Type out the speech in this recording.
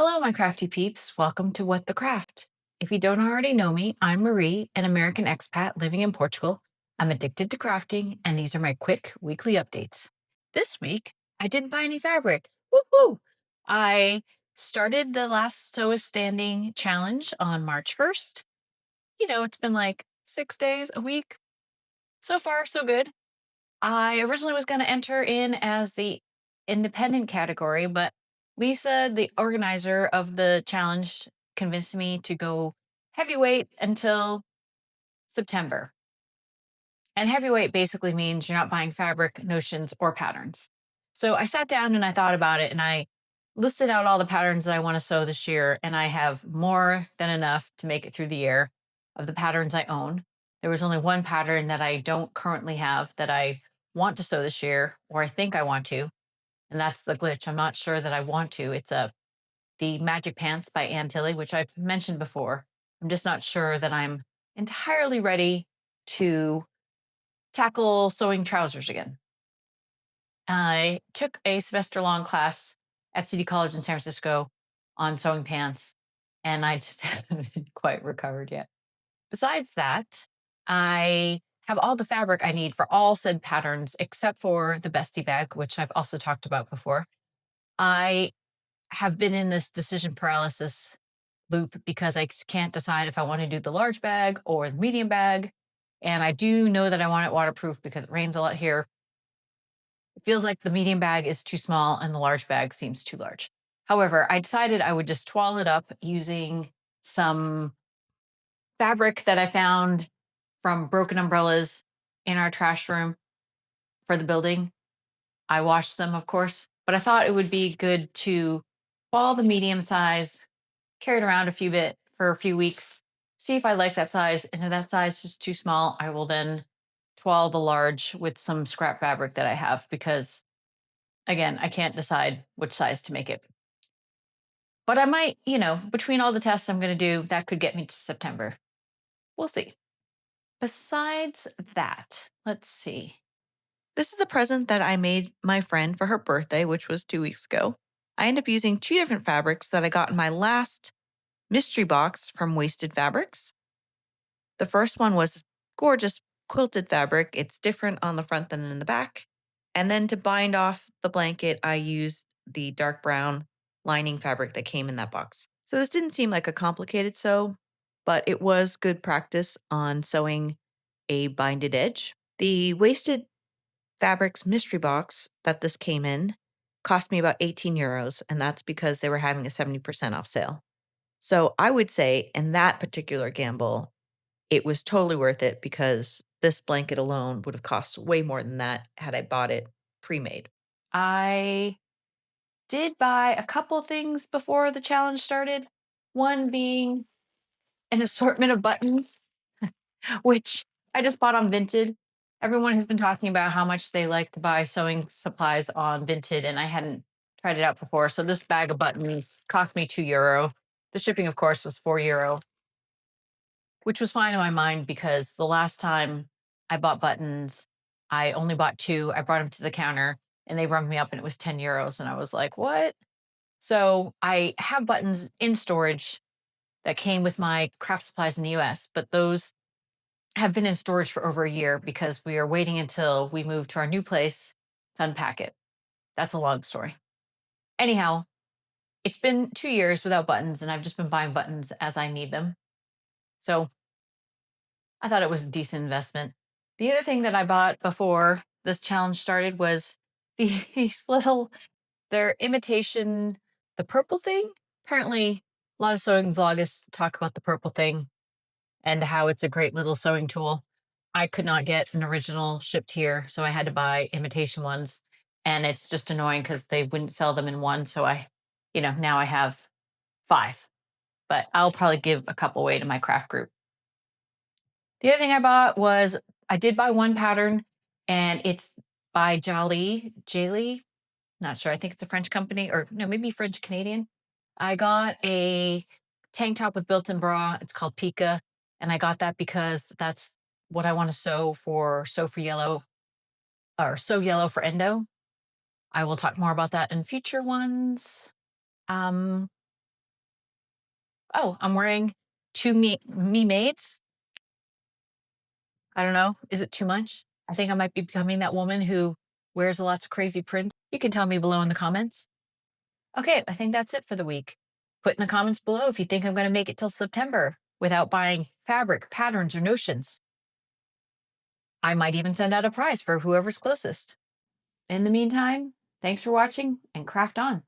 Hello, my crafty peeps. Welcome to What the Craft. If you don't already know me, I'm Marie, an American expat living in Portugal. I'm addicted to crafting, and these are my quick weekly updates. This week, I didn't buy any fabric. Woo! I started the Last Sewist Standing challenge on March 1st. It's been like 6 days, a week. So far, so good. I originally was going to enter in as the independent category, but Lisa, the organizer of the challenge, convinced me to go heavyweight until September. And heavyweight basically means you're not buying fabric, notions, or patterns. So I sat down and I thought about it and I listed out all the patterns that I want to sew this year. And I have more than enough to make it through the year of the patterns I own. There was only one pattern that I don't currently have that I want to sew this year, or I think I want to. And that's the glitch. I'm not sure that I want to. It's the Magic Pants by Ann Tilly, which I've mentioned before. I'm just not sure that I'm entirely ready to tackle sewing trousers again. I took a semester long class at City College in San Francisco on sewing pants, and I just haven't quite recovered yet. Besides that, I have all the fabric I need for all said patterns except for the bestie bag, which I've also talked about before. I have been in this decision paralysis loop because I can't decide if I want to do the large bag or the medium bag. And I do know that I want it waterproof because it rains a lot here. It feels like the medium bag is too small and the large bag seems too large. However, I decided I would just toile it up using some fabric that I found from broken umbrellas in our trash room for the building. I washed them, of course, but I thought it would be good to ball the medium size, carry it around for a few weeks, see if I like that size. And if that size is too small, I will then toile the large with some scrap fabric that I have because, again, I can't decide which size to make it. But I might, between all the tests I'm going to do, that could get me to September. We'll see. Besides that, let's see. This is a present that I made my friend for her birthday, which was 2 weeks ago. I ended up using two different fabrics that I got in my last mystery box from Wasted Fabrics. The first one was gorgeous quilted fabric. It's different on the front than in the back. And then to bind off the blanket, I used the dark brown lining fabric that came in that box. So this didn't seem like a complicated sew, but it was good practice on sewing a binded edge. The Wasted Fabrics mystery box that this came in cost me about 18 euros, and that's because they were having a 70% off sale. So I would say in that particular gamble, it was totally worth it because this blanket alone would have cost way more than that had I bought it pre-made. I did buy a couple things before the challenge started, one being an assortment of buttons, which I just bought on Vinted. Everyone has been talking about how much they like to buy sewing supplies on Vinted, and I hadn't tried it out before. So this bag of buttons cost me €2. The shipping, of course, was €4, which was fine in my mind because the last time I bought buttons, I only bought two. I brought them to the counter and they rung me up and it was €10. And I was like, what? So I have buttons in storage that came with my craft supplies in the US, but those have been in storage for over a year because we are waiting until we move to our new place to unpack it. That's a long story. Anyhow, it's been 2 years without buttons, and I've just been buying buttons as I need them. So I thought it was a decent investment. The other thing that I bought before this challenge started was these they're imitation, the purple thing. Apparently, a lot of sewing vloggers talk about the purple thing and how it's a great little sewing tool. I could not get an original shipped here, so I had to buy imitation ones. And it's just annoying because they wouldn't sell them in one. So now I have five, but I'll probably give a couple away to my craft group. The other thing I bought was I did buy one pattern and it's by Jali. Not sure. I think it's a French company or no, maybe French Canadian. I got a tank top with built-in bra. It's called Pika. And I got that because that's what I want to sew for yellow or sew yellow for endo. I will talk more about that in future ones. Um, Oh, I'm wearing two me maids. I don't know. Is it too much? I think I might be becoming that woman who wears lots of crazy prints. You can tell me below in the comments. Okay, I think that's it for the week. Put in the comments below if you think I'm going to make it till September without buying fabric, patterns, or notions. I might even send out a prize for whoever's closest. In the meantime, thanks for watching and craft on.